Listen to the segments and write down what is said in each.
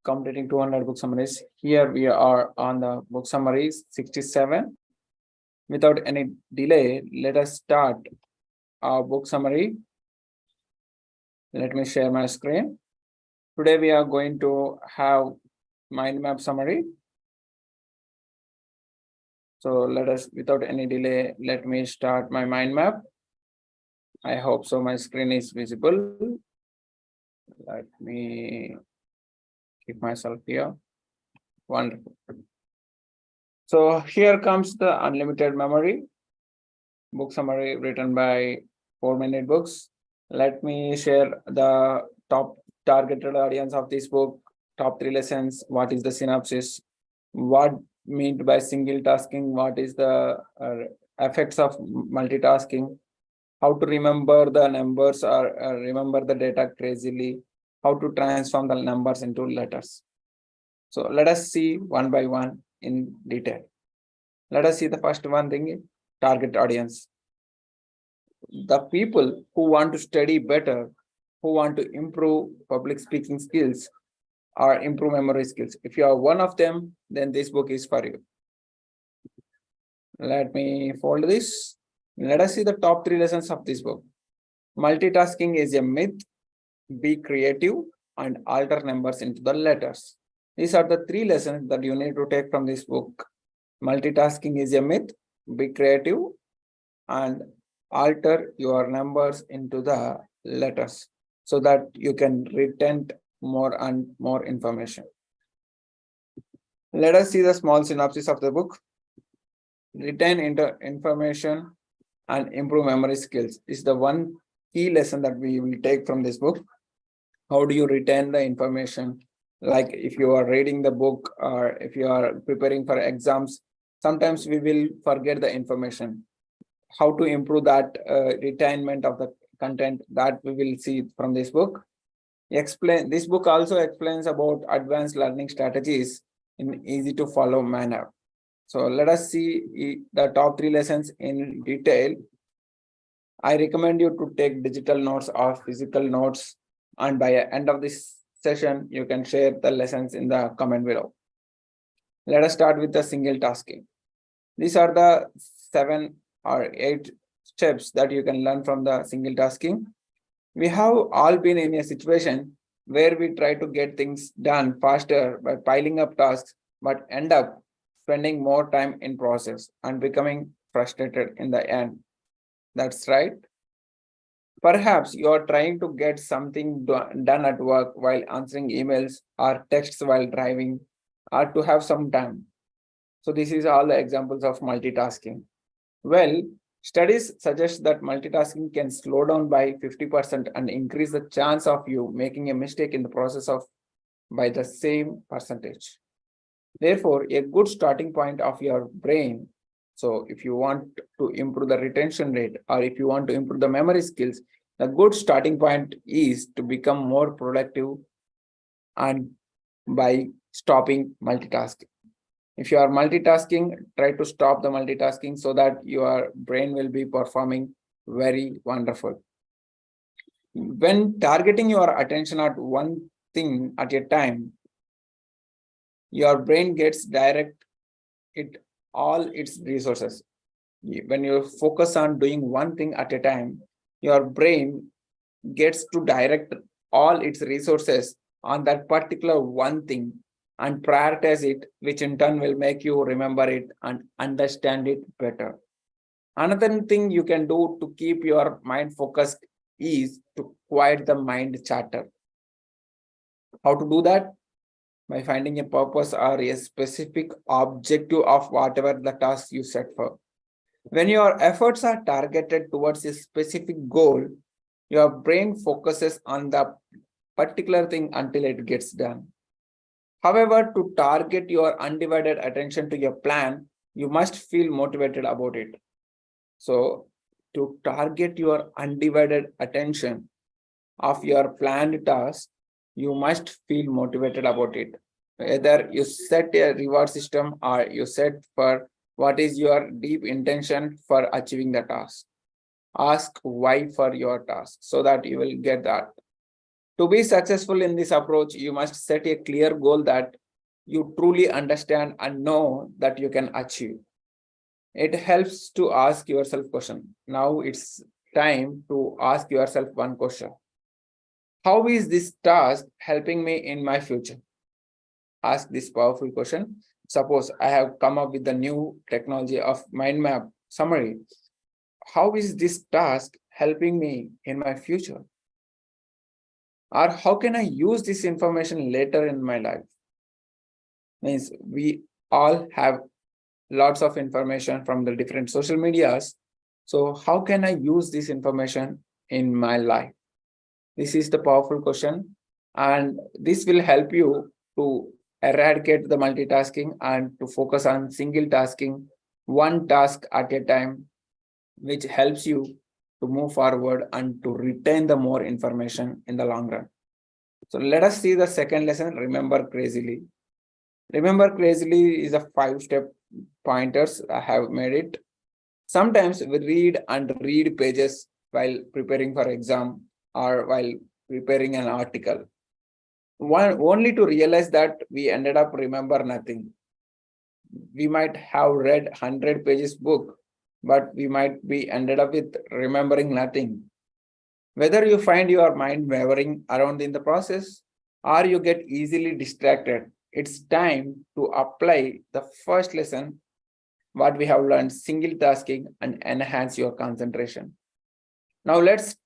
completing 200 book summaries. Here we are on the book summaries 67. Without any delay, let us start our book summary. Let me share my screen. Today we are going to have mind map summary. So let us, without any delay, let me start my mind map. I hope so my screen is visible. Let me keep myself here. Wonderful. So here comes the unlimited memory book summary written by 4 Minute Books. Let me share the top targeted audience of this book, top 3 lessons, what is the synopsis, what meant by single tasking, what is the effects of multitasking, how to remember the numbers or remember the data crazily, how to transform the numbers into letters. So let us see one by one in detail. Let us see the first one thing, target audience. The people who want to study better, who want to improve public speaking skills or improve memory skills. If you are one of them, then this book is for you. Let me fold this. Let us see the top 3 lessons of this book. Multitasking is a myth. Be creative and alter numbers into the letters. These are the 3 lessons that you need to take from this book. Multitasking is a myth. Be creative and alter your numbers into the letters so that you can retain more and more information. Let us see the small synopsis of the book. Retain information and improve memory skills is the one key lesson that we will take from this book. How do you retain the information? Like if you are reading the book or if you are preparing for exams, sometimes we will forget the information. How to improve that retainment of the content, that we will see from this book. This book also explains about advanced learning strategies in easy to follow manner. So let us see the top 3 lessons in detail. I recommend you to take digital notes or physical notes, and by the end of this session, you can share the lessons in the comment below. Let us start with the single tasking. These are the 7 or 8 steps that you can learn from the single tasking. We have all been in a situation where we try to get things done faster by piling up tasks, but end up spending more time in process and becoming frustrated in the end. That's right. Perhaps you are trying to get something done at work while answering emails or texts while driving or to have some time. So this is all the examples of multitasking. Well, studies suggest that multitasking can slow down by 50% and increase the chance of you making a mistake in the process of by the same percentage. Therefore, a good starting point of your brain. So if you want to improve the retention rate or if you want to improve the memory skills, the good starting point is to become more productive and by stopping multitasking. If you are multitasking, try to stop the multitasking so that your brain will be performing very wonderful. When targeting your attention at one thing at a time, your brain gets direct all its resources. When you focus on doing one thing at a time, your brain gets to direct all its resources on that particular one thing and prioritize it, which in turn will make you remember it and understand it better. Another thing you can do to keep your mind focused is to quiet the mind chatter. How to do that? By finding a purpose or a specific objective of whatever the task you set for. When your efforts are targeted towards a specific goal, your brain focuses on the particular thing until it gets done. However, to target your undivided attention to your plan, you must feel motivated about it. So, to target your undivided attention of your planned task, you must feel motivated about it. Whether you set a reward system or you set for what is your deep intention for achieving the task. Ask why for your task so that you will get that. To be successful in this approach, you must set a clear goal that you truly understand and know that you can achieve. It helps to ask yourself question. Now it's time to ask yourself one question. How is this task helping me in my future? Ask this powerful question. Suppose I have come up with the new technology of mind map summary. How is this task helping me in my future? Or how can I use this information later in my life? Means we all have lots of information from the different social medias. So how can I use this information in my life? This is the powerful question, and this will help you to eradicate the multitasking and to focus on single tasking, one task at a time, which helps you to move forward and to retain the more information in the long run. So let us see the second lesson, remember crazily. Remember crazily is a 5-step pointers. I have made it. Sometimes we read and read pages while preparing for exam or while preparing an article. Only to realize that we ended up remember nothing. We might have read 100 pages book, but we might be ended up with remembering nothing. Whether you find your mind wavering around in the process or you get easily distracted, it's time to apply the first lesson, what we have learned, single tasking, and enhance your concentration. Now let's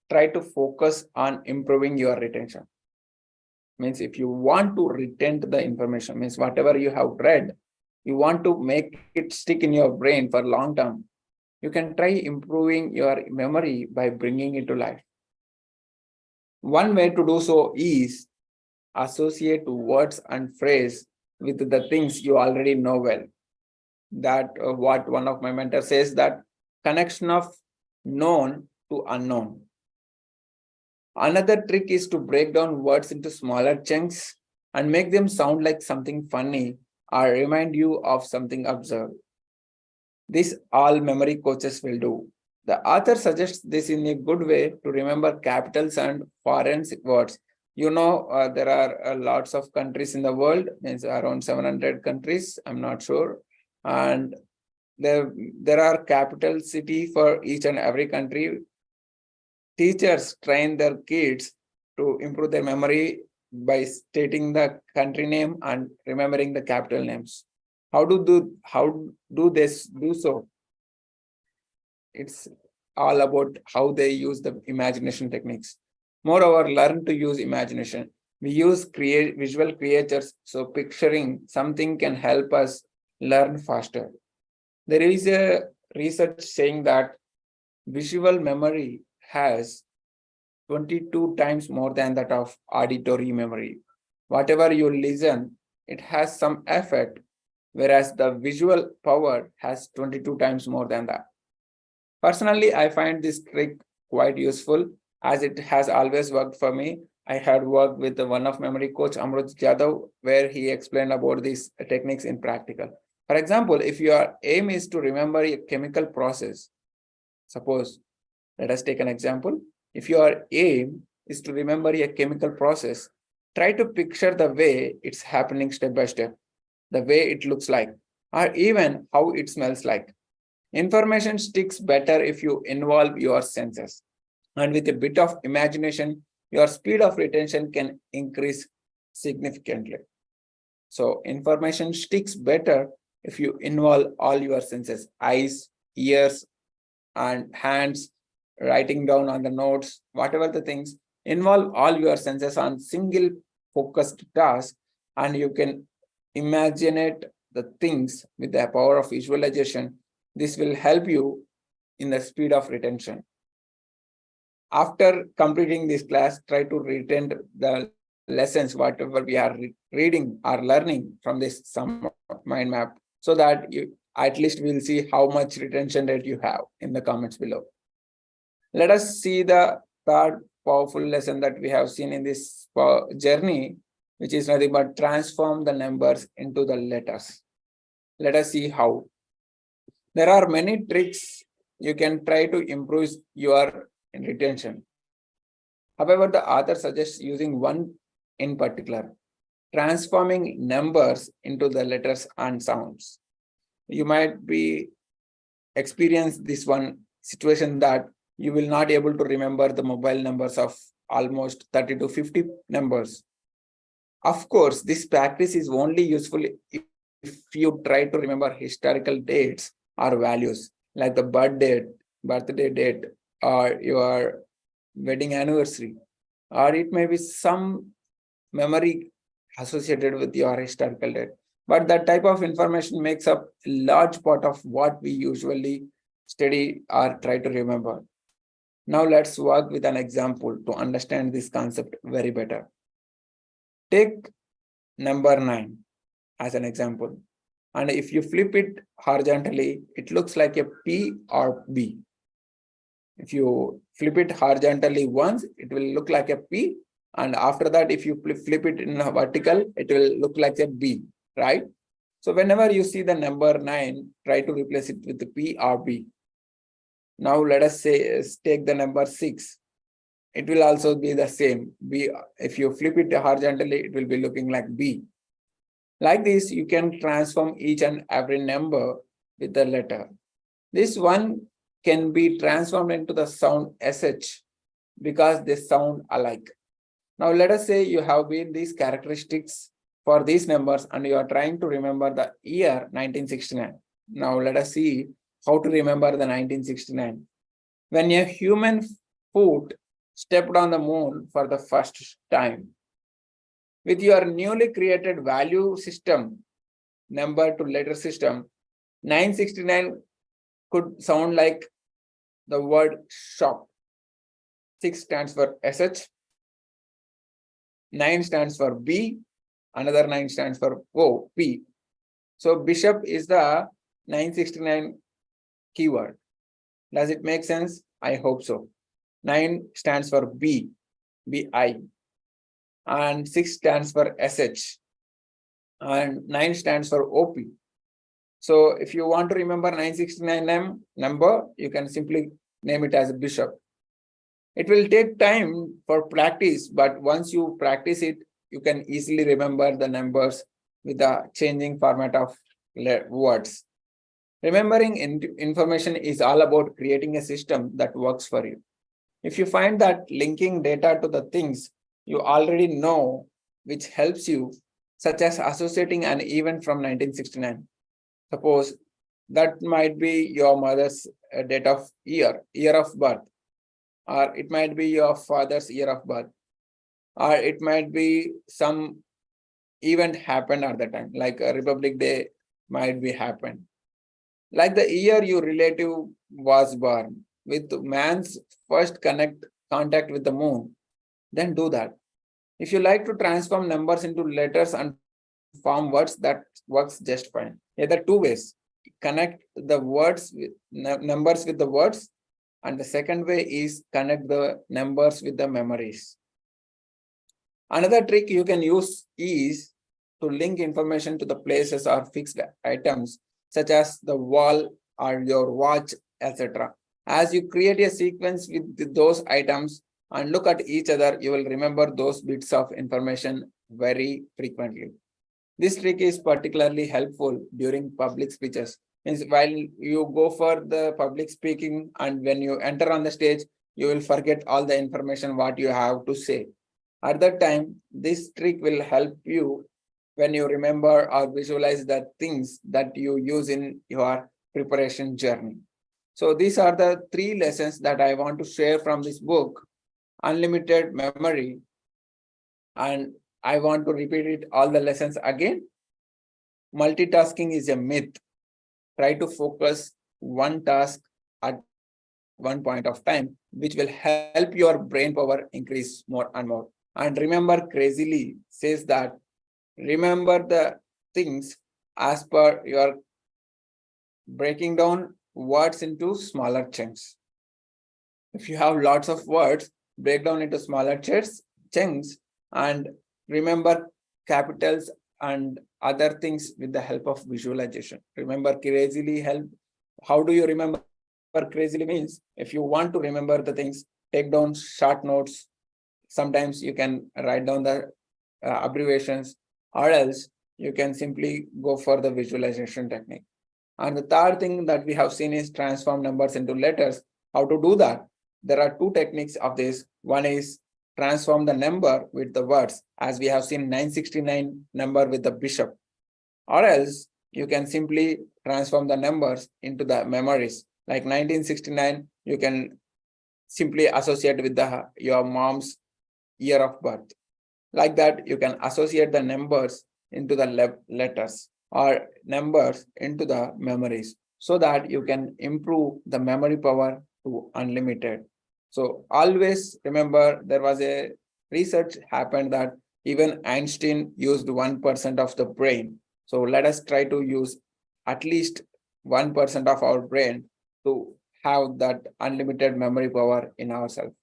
try to focus on improving your retention. Means if you want to retain the information, means whatever you have read, you want to make it stick in your brain for long term, you can try improving your memory by bringing it to life. One way to do so is associate words and phrase with the things you already know well. That what one of my mentors says, that connection of known to unknown. Another trick is to break down words into smaller chunks and make them sound like something funny or remind you of something observed. This all memory coaches will do. The author suggests this in a good way to remember capitals and foreign words. You know, there are lots of countries in the world, means around 700 countries, I'm not sure. And there are capital city for each and every country. Teachers train their kids to improve their memory by stating the country name and remembering the capital names. How do this do so? It's all about how they use the imagination techniques. Moreover, learn to use imagination. We use visual creatures, so picturing something can help us learn faster. There is a research saying that visual memory has 22 times more than that of auditory memory. Whatever you listen, it has some effect, whereas the visual power has 22 times more than that. Personally, I find this trick quite useful as it has always worked for me. I had worked with one of memory coach Amrut Jadhav, where he explained about these techniques in practical. For example, if your aim is to remember a chemical process, suppose, let us take an example. If your aim is to remember a chemical process, try to picture the way it's happening step by step, the way it looks like, or even how it smells like. Information sticks better if you involve your senses. And with a bit of imagination, your speed of retention can increase significantly. So information sticks better if you involve all your senses, eyes, ears, and hands, writing down on the notes, whatever the things, involve all your senses on single focused task, and you can imagine the things with the power of visualization. This will help you in the speed of retention. After completing this class, try to retain the lessons, whatever we are reading or learning from this some mind map, so that you at least will see how much retention rate you have in the comments below. Let us see the third powerful lesson that we have seen in this journey, which is nothing but transform the numbers into the letters. Let us see how. There are many tricks you can try to improve your retention. However, the author suggests using one in particular, transforming numbers into the letters and sounds. You might be experience this one situation that you will not able to remember the mobile numbers of almost 30 to 50 numbers. Of course, this practice is only useful if you try to remember historical dates or values like the birthday date, or your wedding anniversary, or it may be some memory associated with your historical date. But that type of information makes up a large part of what we usually study or try to remember. Now let's work with an example to understand this concept very better. Take number 9 as an example. And if you flip it horizontally, it looks like a P or B. If you flip it horizontally once, it will look like a P. And after that, if you flip it in a vertical, it will look like a B, right? So whenever you see the number 9, try to replace it with the P or B. Now let us say take the number 6. It will also be the same. B. If you flip it horizontally, it will be looking like B. Like this, you can transform each and every number with the letter. This one can be transformed into the sound SH because they sound alike. Now let us say you have been these characteristics for these numbers and you are trying to remember the year 1969. Now let us see how to remember the 1969. When a human foot stepped on the moon for the first time. With your newly created value system, number to letter system, 969 could sound like the word shop. 6 stands for SH, 9 stands for B, another 9 stands for O, P. So bishop is the 969 keyword. Does it make sense? I hope so. 9 stands for B, BI, and 6 stands for SH, and 9 stands for OP. So if you want to remember 969 number, you can simply name it as a bishop. It will take time for practice, but once you practice it, you can easily remember the numbers with the changing format of words. Remembering information is all about creating a system that works for you. If you find that linking data to the things you already know, which helps you, such as associating an event from 1969. Suppose that might be your mother's date of year of birth, or it might be your father's year of birth, or it might be some event happened at the time, like a Republic Day might be happened. Like the year your relative was born, with man's first contact with the moon, then do that. If you like to transform numbers into letters and form words, that works just fine. Either two ways, connect the words with numbers with the words, and the second way is connect the numbers with the memories. Another trick you can use is to link information to the places or fixed items, such as the wall or your watch, etc. As you create a sequence with those items and look at each other, you will remember those bits of information very frequently. This trick is particularly helpful during public speeches. Means while you go for the public speaking and when you enter on the stage, you will forget all the information what you have to say. At that time, this trick will help you when you remember or visualize the things that you use in your preparation journey. So these are the 3 lessons that I want to share from this book, Unlimited Memory. And I want to repeat it all the lessons again. Multitasking is a myth. Try to focus one task at one point of time, which will help your brain power increase more and more. And remember, Crazily says that remember the things as per your breaking down words into smaller chunks. If you have lots of words, break down into smaller chunks and remember capitals and other things with the help of visualization. Remember Crazily help. How do you remember Crazily means? If you want to remember the things, take down short notes sometimes you can write down the abbreviations, or else you can simply go for the visualization technique. And the third thing that we have seen is transform numbers into letters. How to do that? There are two techniques of this. One is transform the number with the words, as we have seen 969 number with the bishop, or else you can simply transform the numbers into the memories. Like 1969, you can simply associate with your mom's year of birth. Like that, you can associate the numbers into the letters or numbers into the memories, so that you can improve the memory power to unlimited. So always remember, there was a research happened that even Einstein used 1% of the brain. So let us try to use at least 1% of our brain to have that unlimited memory power in ourselves.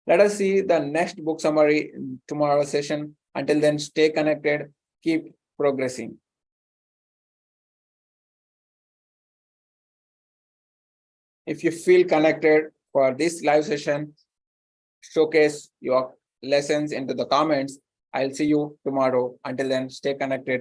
Let us see the next book summary in tomorrow's session. Until then, stay connected, keep progressing. If you feel connected for this live session, showcase your lessons into the comments. I'll see you tomorrow. Until then, stay connected.